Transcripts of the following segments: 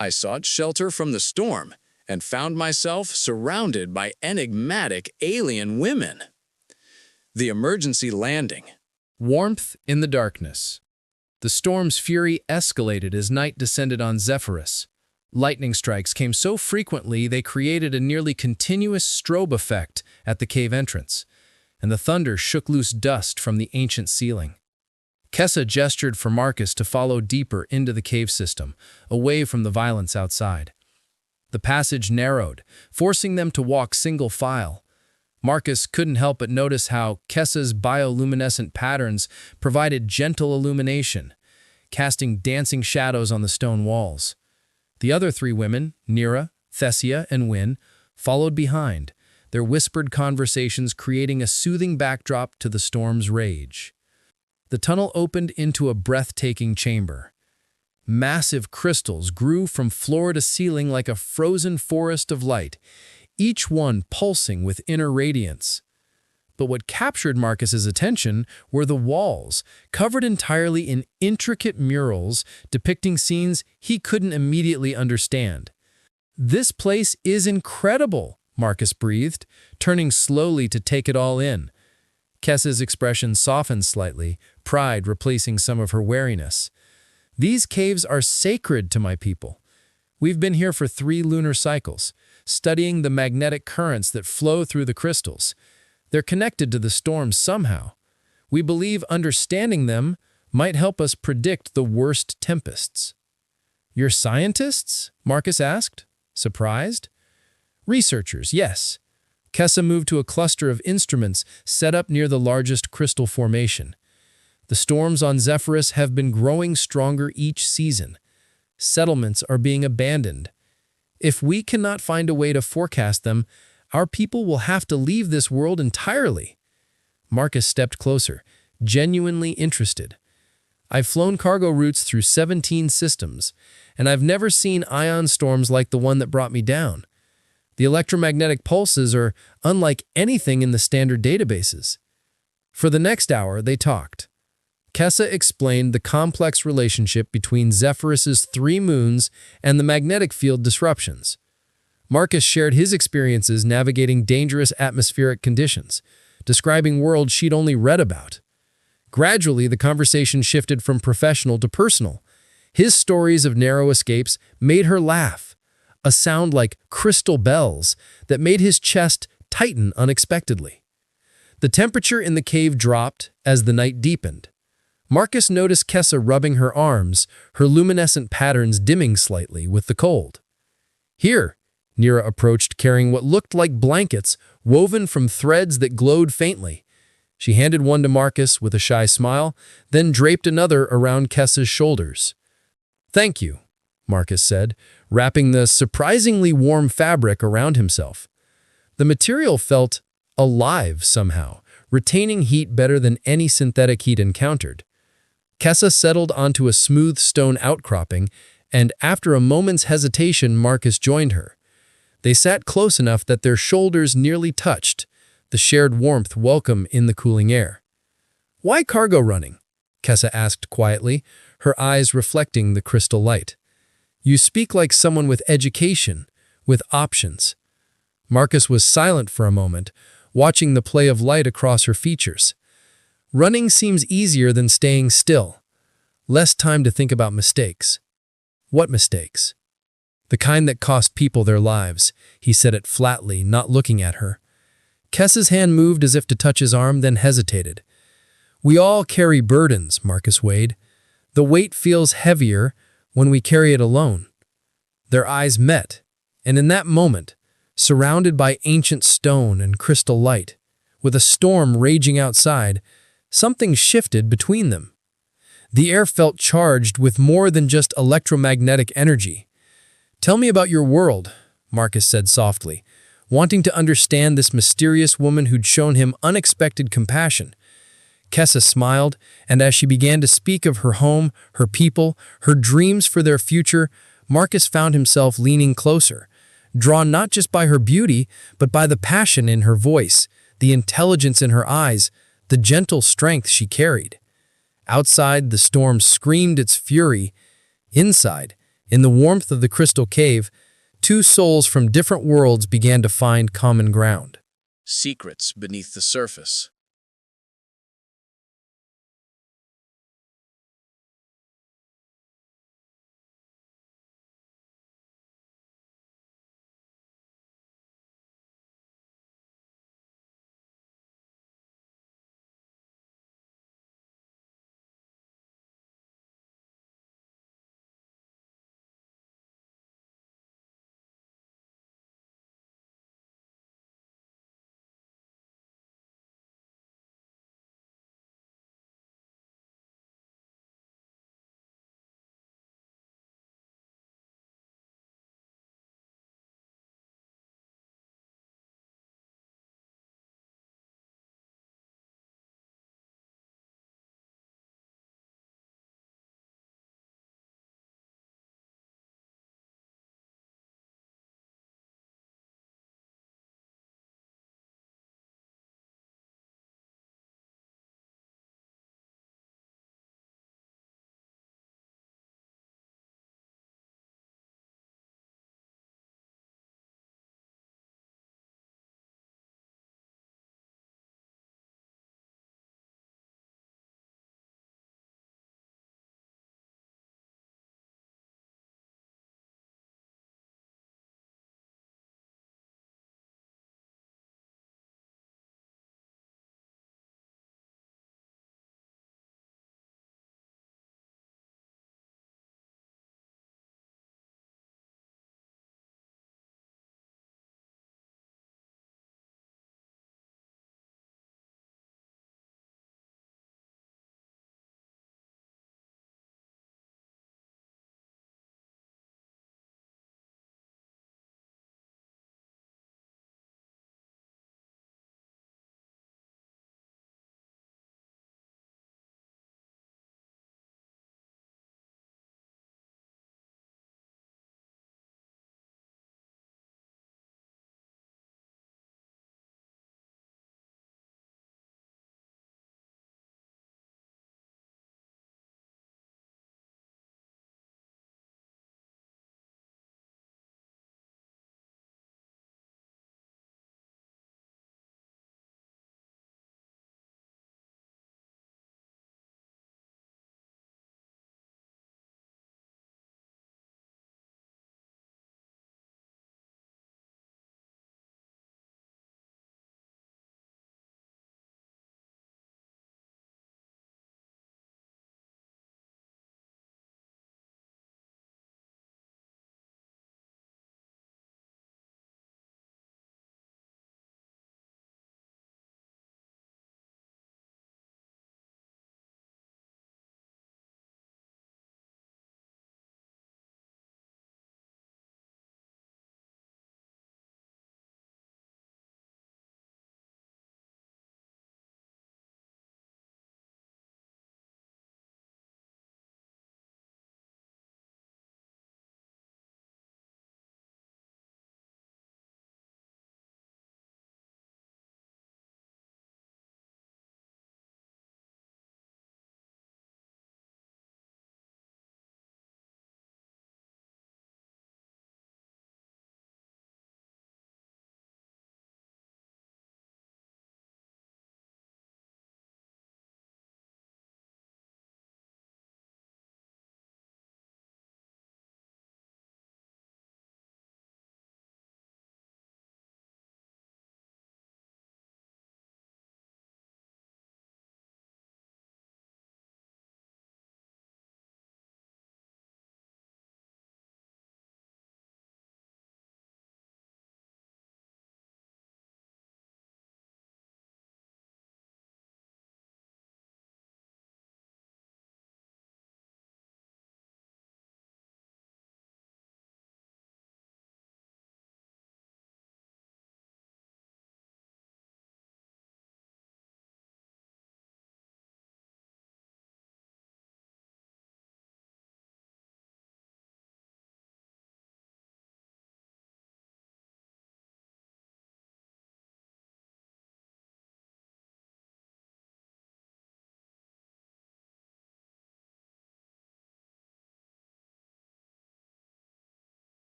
I sought shelter from the storm and found myself surrounded by enigmatic alien women. The emergency landing. Warmth in the darkness. The storm's fury escalated as night descended on Zephyrus. Lightning strikes came so frequently they created a nearly continuous strobe effect at the cave entrance, and the thunder shook loose dust from the ancient ceiling. Kessa gestured for Marcus to follow deeper into the cave system, away from the violence outside. The passage narrowed, forcing them to walk single file. Marcus couldn't help but notice how Kessa's bioluminescent patterns provided gentle illumination, casting dancing shadows on the stone walls. The other three women, Nira, Thessia, and Wynne, followed behind, their whispered conversations creating a soothing backdrop to the storm's rage. The tunnel opened into a breathtaking chamber. Massive crystals grew from floor to ceiling like a frozen forest of light, each one pulsing with inner radiance. But what captured Marcus's attention were the walls, covered entirely in intricate murals depicting scenes he couldn't immediately understand. "This place is incredible," Marcus breathed, turning slowly to take it all in. Kessa's expression softened slightly, pride replacing some of her wariness. "These caves are sacred to my people. We've been here for 3 lunar cycles, studying the magnetic currents that flow through the crystals. They're connected to the storms somehow. We believe understanding them might help us predict the worst tempests." "You're scientists?" Marcus asked, surprised. "Researchers, yes." Kessa moved to a cluster of instruments set up near the largest crystal formation. "The storms on Zephyrus have been growing stronger each season. Settlements are being abandoned. If we cannot find a way to forecast them, our people will have to leave this world entirely." Marcus stepped closer, genuinely interested. "I've flown cargo routes through 17 systems, and I've never seen ion storms like the one that brought me down. The electromagnetic pulses are unlike anything in the standard databases." For the next hour, they talked. Kessa explained the complex relationship between Zephyrus's 3 moons and the magnetic field disruptions. Marcus shared his experiences navigating dangerous atmospheric conditions, describing worlds she'd only read about. Gradually, the conversation shifted from professional to personal. His stories of narrow escapes made her laugh, a sound like crystal bells that made his chest tighten unexpectedly. The temperature in the cave dropped as the night deepened. Marcus noticed Kessa rubbing her arms, her luminescent patterns dimming slightly with the cold. "Here," Nira approached carrying what looked like blankets woven from threads that glowed faintly. She handed one to Marcus with a shy smile, then draped another around Kessa's shoulders. "Thank you," Marcus said, wrapping the surprisingly warm fabric around himself. The material felt alive somehow, retaining heat better than any synthetic he'd encountered. Kessa settled onto a smooth stone outcropping, and after a moment's hesitation, Marcus joined her. They sat close enough that their shoulders nearly touched, the shared warmth welcome in the cooling air. "Why cargo running?" Kessa asked quietly, her eyes reflecting the crystal light. "You speak like someone with education, with options." Marcus was silent for a moment, watching the play of light across her features. "Running seems easier than staying still. Less time to think about mistakes." "What mistakes?" "The kind that cost people their lives," he said it flatly, not looking at her. Kessa's hand moved as if to touch his arm, then hesitated. "We all carry burdens," Marcus weighed. "The weight feels heavier when we carry it alone." Their eyes met, and in that moment, surrounded by ancient stone and crystal light, with a storm raging outside, something shifted between them. The air felt charged with more than just electromagnetic energy. "Tell me about your world," Marcus said softly, wanting to understand this mysterious woman who'd shown him unexpected compassion. Kessa smiled, and as she began to speak of her home, her people, her dreams for their future, Marcus found himself leaning closer, drawn not just by her beauty, but by the passion in her voice, the intelligence in her eyes, the gentle strength she carried. Outside, the storm screamed its fury. Inside, In the warmth of the crystal cave, two souls from different worlds began to find common ground. Secrets beneath the surface.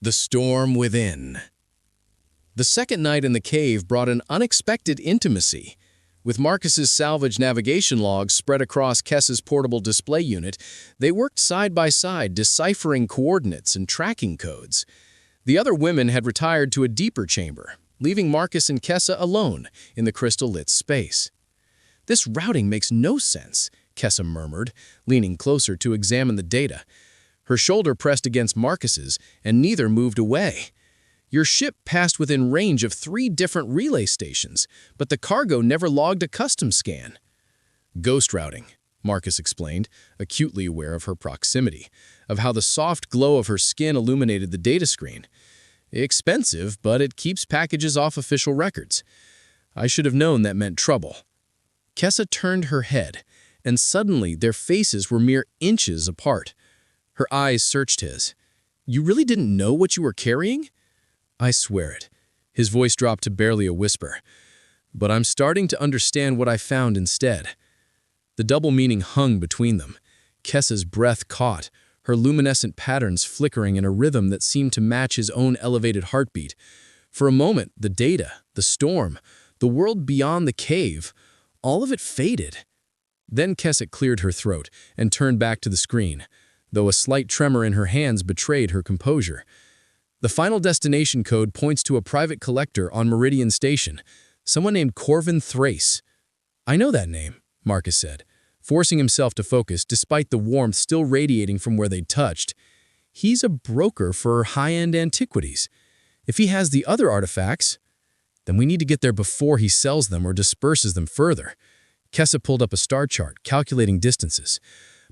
The storm within. The second night in the cave brought an unexpected intimacy. With Marcus's salvage navigation logs spread across Kessa's portable display unit, they worked side by side, deciphering coordinates and tracking codes. The other women had retired to a deeper chamber, leaving Marcus and Kessa alone in the crystal-lit space. "This routing makes no sense," Kessa murmured, leaning closer to examine the data. Her shoulder pressed against Marcus's, and neither moved away. "Your ship passed within range of 3 different relay stations, but the cargo never logged a custom scan." "Ghost routing," Marcus explained, acutely aware of her proximity, of how the soft glow of her skin illuminated the data screen. "Expensive, but it keeps packages off official records. I should have known that meant trouble." Kessa turned her head, and suddenly their faces were mere inches apart. Her eyes searched his. "You really didn't know what you were carrying?" "I swear it." His voice dropped to barely a whisper. "But I'm starting to understand what I found instead." The double meaning hung between them. Kessa's breath caught, her luminescent patterns flickering in a rhythm that seemed to match his own elevated heartbeat. For a moment, the data, the storm, the world beyond the cave, all of it faded. Then Kessa cleared her throat and turned back to the screen, though a slight tremor in her hands betrayed her composure. "The final destination code points to a private collector on Meridian Station, someone named Corvin Thrace." "I know that name," Marcus said, forcing himself to focus despite the warmth still radiating from where they'd touched. "He's a broker for high-end antiquities. If he has the other artifacts, then we need to get there before he sells them or disperses them further." Kessa pulled up a star chart, calculating distances.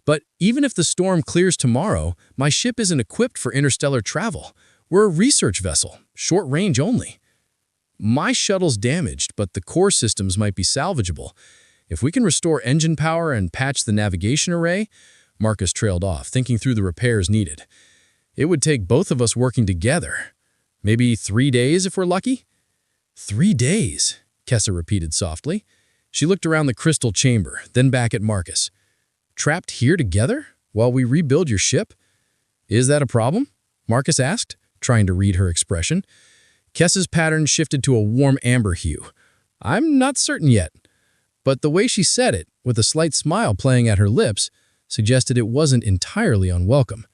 "But even if the storm clears tomorrow, my ship isn't equipped for interstellar travel. We're a research vessel, short range only." "My shuttle's damaged, but the core systems might be salvageable. If we can restore engine power and patch the navigation array," Marcus trailed off, thinking through the repairs needed. "It would take both of us working together. Maybe 3 days if we're lucky?" "3 days," Kessa repeated softly. She looked around the crystal chamber, then back at Marcus. "Trapped here together while we rebuild your ship? Is that a problem?" Marcus asked, trying to read her expression. Kessa's pattern shifted to a warm amber hue. "I'm not certain yet." But the way she said it, with a slight smile playing at her lips, suggested it wasn't entirely unwelcome.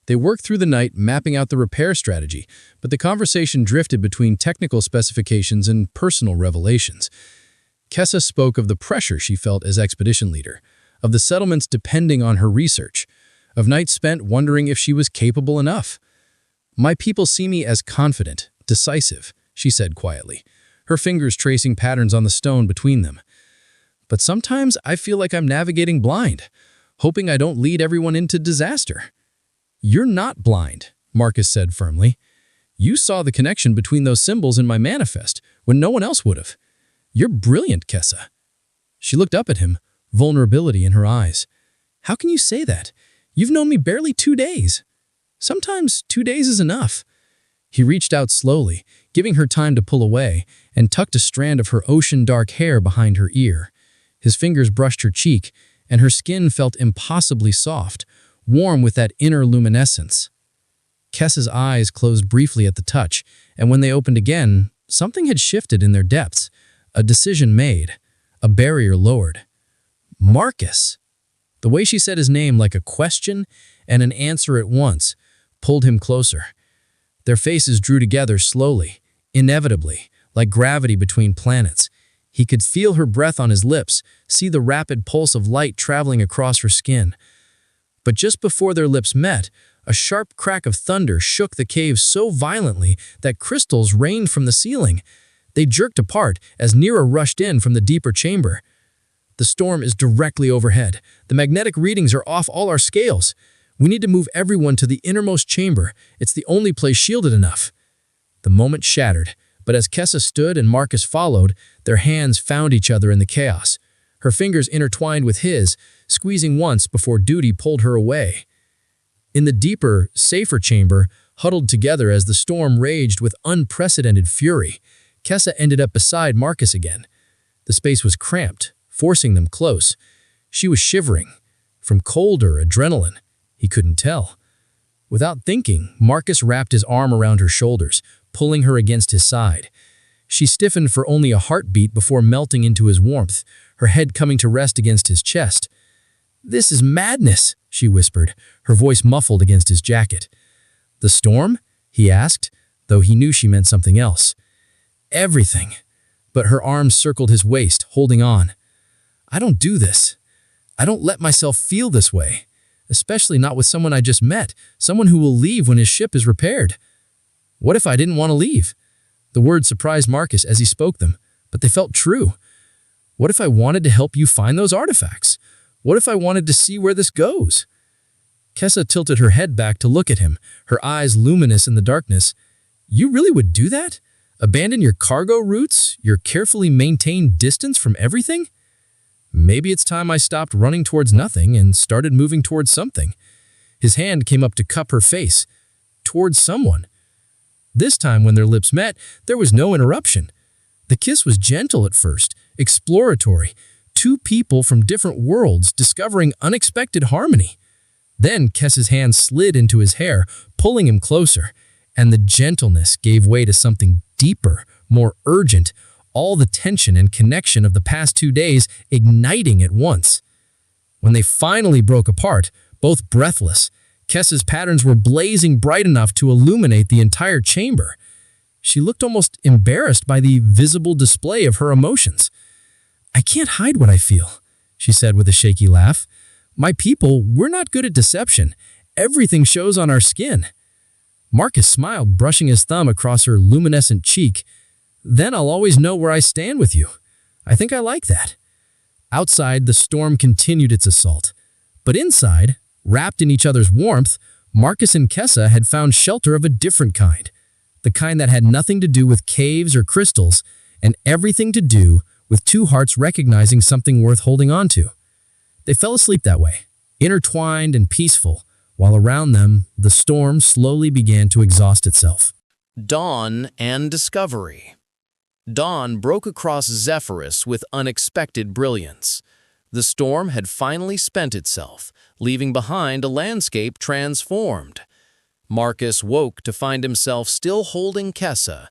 They worked through the night, mapping out the repair strategy, but the conversation drifted between technical specifications and personal revelations. Kessa spoke of the pressure she felt as expedition leader, of the settlements depending on her research, of nights spent wondering if she was capable enough. "My people see me as confident, decisive," she said quietly, her fingers tracing patterns on the stone between them. "But sometimes I feel like I'm navigating blind, hoping I don't lead everyone into disaster." "You're not blind," Marcus said firmly. "You saw the connection between those symbols in my manifest when no one else would have. You're brilliant, Kessa." She looked up at him, vulnerability in her eyes. "How can you say that? You've known me barely 2 days." "Sometimes 2 days is enough." He reached out slowly, giving her time to pull away, and tucked a strand of her ocean-dark hair behind her ear. His fingers brushed her cheek, and her skin felt impossibly soft, warm with that inner luminescence. Kessa's eyes closed briefly at the touch, and when they opened again, something had shifted in their depths, a decision made, a barrier lowered. "Marcus!" The way she said his name like a question and an answer at once pulled him closer. Their faces drew together slowly, inevitably, like gravity between planets. He could feel her breath on his lips, see the rapid pulse of light traveling across her skin. But just before their lips met, a sharp crack of thunder shook the cave so violently that crystals rained from the ceiling. They jerked apart as Nira rushed in from the deeper chamber. "The storm is directly overhead. The magnetic readings are off all our scales. We need to move everyone to the innermost chamber. It's the only place shielded enough." The moment shattered, but as Kessa stood and Marcus followed, their hands found each other in the chaos. Her fingers intertwined with his, squeezing once before duty pulled her away. In the deeper, safer chamber, huddled together as the storm raged with unprecedented fury, Kessa ended up beside Marcus again. The space was cramped, forcing them close. She was shivering. From cold or adrenaline, he couldn't tell. Without thinking, Marcus wrapped his arm around her shoulders, pulling her against his side. She stiffened for only a heartbeat before melting into his warmth, her head coming to rest against his chest. "This is madness," she whispered, her voice muffled against his jacket. "The storm?" he asked, though he knew she meant something else. "Everything." But her arms circled his waist, holding on. "I don't do this. I don't let myself feel this way, especially not with someone I just met, someone who will leave when his ship is repaired." What if I didn't want to leave? The words surprised Marcus as he spoke them, but they felt true. What if I wanted to help you find those artifacts? What if I wanted to see where this goes? Kessa tilted her head back to look at him, her eyes luminous in the darkness. You really would do that? Abandon your cargo routes, your carefully maintained distance from everything? Maybe it's time I stopped running towards nothing and started moving towards something. His hand came up to cup her face, towards someone. This time when their lips met, there was no interruption. The kiss was gentle at first, exploratory, two people from different worlds discovering unexpected harmony. Then Kessa's hand slid into his hair, pulling him closer, and the gentleness gave way to something deeper, more urgent, all the tension and connection of the past 2 days igniting at once. When they finally broke apart, both breathless, Kessa's patterns were blazing bright enough to illuminate the entire chamber. She looked almost embarrassed by the visible display of her emotions. "I can't hide what I feel," she said with a shaky laugh. "My people, we're not good at deception. Everything shows on our skin." Marcus smiled, brushing his thumb across her luminescent cheek. "Then I'll always know where I stand with you. I think I like that." Outside, the storm continued its assault. But inside, wrapped in each other's warmth, Marcus and Kessa had found shelter of a different kind. The kind that had nothing to do with caves or crystals, and everything to do with two hearts recognizing something worth holding on to. They fell asleep that way, intertwined and peaceful, while around them, the storm slowly began to exhaust itself. Dawn and discovery. Dawn broke across Zephyrus with unexpected brilliance. The storm had finally spent itself, leaving behind a landscape transformed. Marcus woke to find himself still holding Kessa,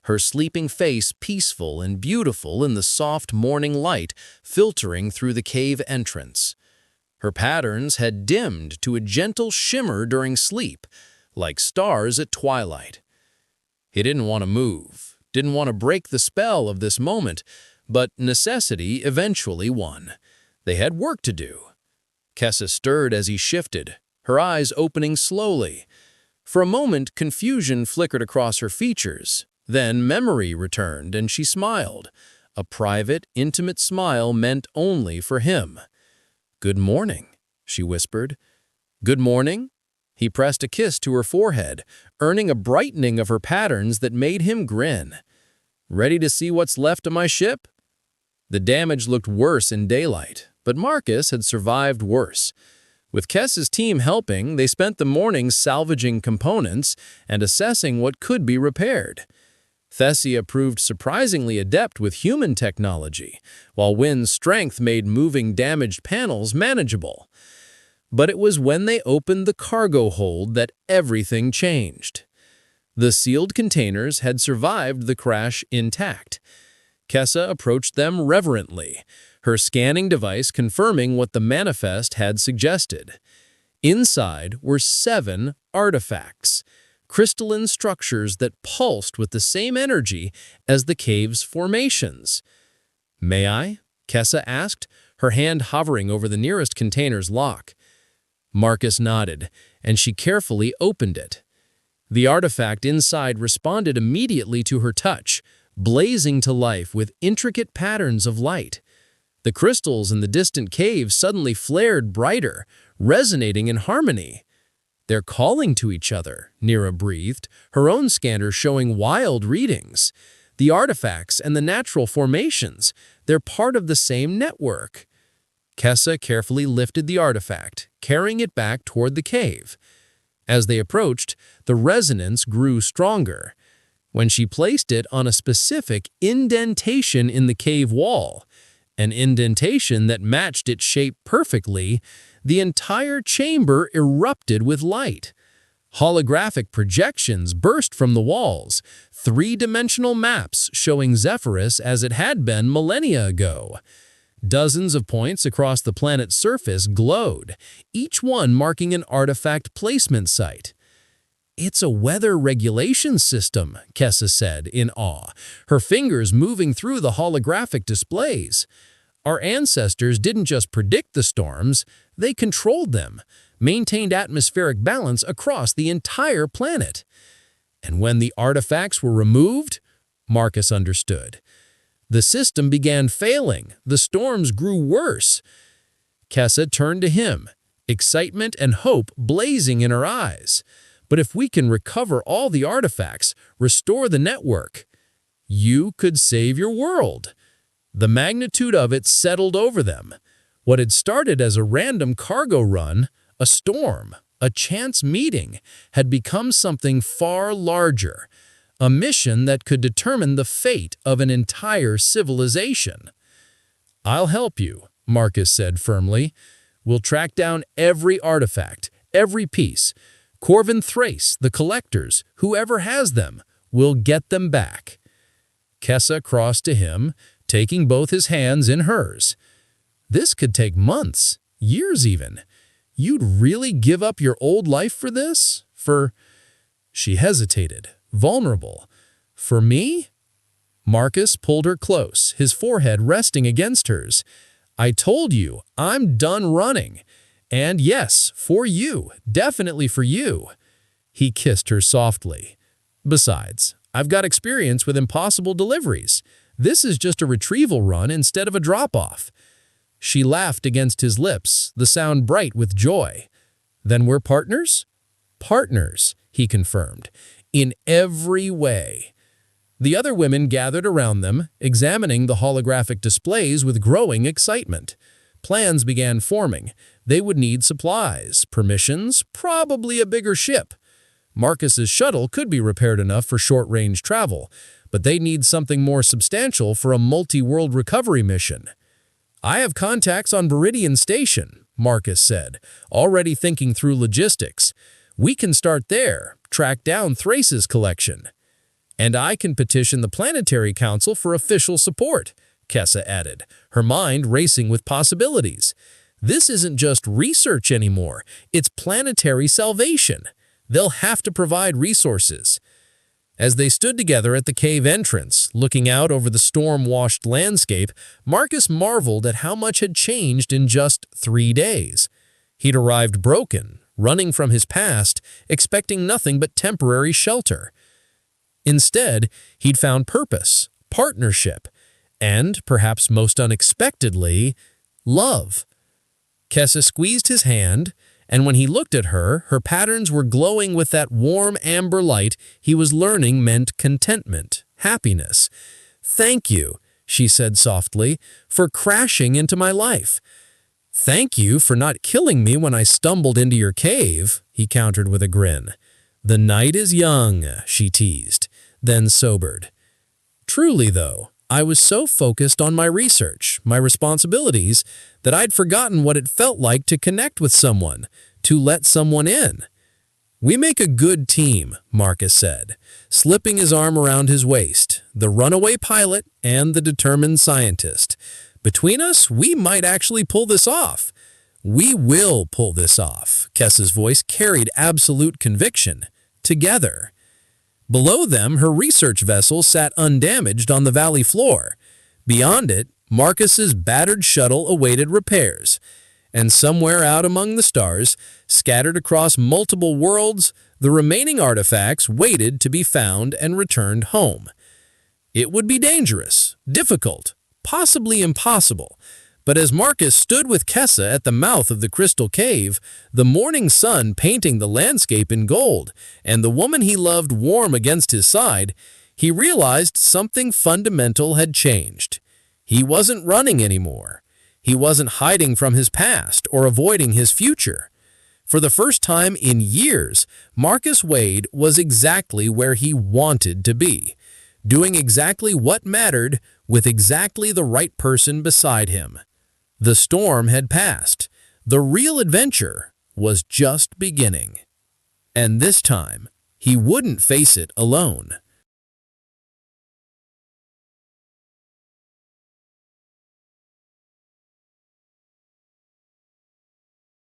her sleeping face peaceful and beautiful in the soft morning light filtering through the cave entrance. Her patterns had dimmed to a gentle shimmer during sleep, like stars at twilight. He didn't want to move, didn't want to break the spell of this moment, but necessity eventually won. They had work to do. Kessa stirred as he shifted, her eyes opening slowly. For a moment, confusion flickered across her features. Then memory returned and she smiled, a private, intimate smile meant only for him. "Good morning," she whispered. "Good morning?" He pressed a kiss to her forehead, earning a brightening of her patterns that made him grin. "Ready to see what's left of my ship?" The damage looked worse in daylight, but Marcus had survived worse. With Kessa's team helping, they spent the morning salvaging components and assessing what could be repaired. Thessia proved surprisingly adept with human technology, while Wynn's strength made moving damaged panels manageable. But it was when they opened the cargo hold that everything changed. The sealed containers had survived the crash intact. Kessa approached them reverently, her scanning device confirming what the manifest had suggested. Inside were 7 artifacts, crystalline structures that pulsed with the same energy as the cave's formations. "May I?" Kessa asked, her hand hovering over the nearest container's lock. Marcus nodded, and she carefully opened it. The artifact inside responded immediately to her touch, blazing to life with intricate patterns of light. The crystals in the distant cave suddenly flared brighter, resonating in harmony. "They're calling to each other," Nira breathed, her own scanner showing wild readings. "The artifacts and the natural formations, they're part of the same network." Kessa carefully lifted the artifact, carrying it back toward the cave. As they approached, the resonance grew stronger. When she placed it on a specific indentation in the cave wall, an indentation that matched its shape perfectly, the entire chamber erupted with light. Holographic projections burst from the walls, three-dimensional maps showing Zephyrus as it had been millennia ago. Dozens of points across the planet's surface glowed, each one marking an artifact placement site. "It's a weather regulation system," Kessa said in awe, her fingers moving through the holographic displays. "Our ancestors didn't just predict the storms, they controlled them, maintained atmospheric balance across the entire planet." And when the artifacts were removed, Marcus understood. The system began failing. The storms grew worse. Kessa turned to him, excitement and hope blazing in her eyes. "But if we can recover all the artifacts, restore the network, you could save your world." The magnitude of it settled over them. What had started as a random cargo run, a storm, a chance meeting, had become something far larger, a mission that could determine the fate of an entire civilization. "I'll help you," Marcus said firmly. "We'll track down every artifact, every piece. Corvin Thrace, the collectors, whoever has them, will get them back." Kessa crossed to him, taking both his hands in hers. "This could take months, years even. You'd really give up your old life for this? For—" She hesitated, vulnerable. "For me?" Marcus pulled her close, his forehead resting against hers. "I told you, I'm done running. And yes, for you, definitely for you." He kissed her softly. "Besides, I've got experience with impossible deliveries. This is just a retrieval run instead of a drop-off." She laughed against his lips, the sound bright with joy. "Then we're partners?" "Partners," he confirmed, "in every way." The other women gathered around them, examining the holographic displays with growing excitement. Plans began forming. They would need supplies, permissions, probably a bigger ship. Marcus's shuttle could be repaired enough for short-range travel, but they need something more substantial for a multi-world recovery mission. "I have contacts on Viridian Station," Marcus said, already thinking through logistics. "We can start there, track down Thrace's collection." "And I can petition the Planetary Council for official support," Kessa added, her mind racing with possibilities. "This isn't just research anymore, it's planetary salvation. They'll have to provide resources." As they stood together at the cave entrance, looking out over the storm-washed landscape, Marcus marveled at how much had changed in just 3 days. He'd arrived broken, running from his past, expecting nothing but temporary shelter. Instead, he'd found purpose, partnership, and, perhaps most unexpectedly, love. Kessa squeezed his hand, and when he looked at her, her patterns were glowing with that warm amber light he was learning meant contentment, happiness. "Thank you," she said softly, "for crashing into my life." "Thank you for not killing me when I stumbled into your cave," he countered with a grin. "The night is young," she teased, then sobered. "Truly, though, I was so focused on my research, my responsibilities, that I'd forgotten what it felt like to connect with someone, to let someone in." "We make a good team," Marcus said, slipping his arm around his waist, the runaway pilot and the determined scientist. "Between us, we might actually pull this off." "We will pull this off," Kessa's voice carried absolute conviction. "Together." Below them, her research vessel sat undamaged on the valley floor. Beyond it, Marcus's battered shuttle awaited repairs. And somewhere out among the stars, scattered across multiple worlds, the remaining artifacts waited to be found and returned home. It would be dangerous, difficult, possibly impossible. But as Marcus stood with Kessa at the mouth of the crystal cave, the morning sun painting the landscape in gold, and the woman he loved warm against his side, he realized something fundamental had changed. He wasn't running anymore. He wasn't hiding from his past or avoiding his future. For the first time in years, Marcus Wade was exactly where he wanted to be, doing exactly what mattered with exactly the right person beside him. The storm had passed. The real adventure was just beginning. And this time, he wouldn't face it alone.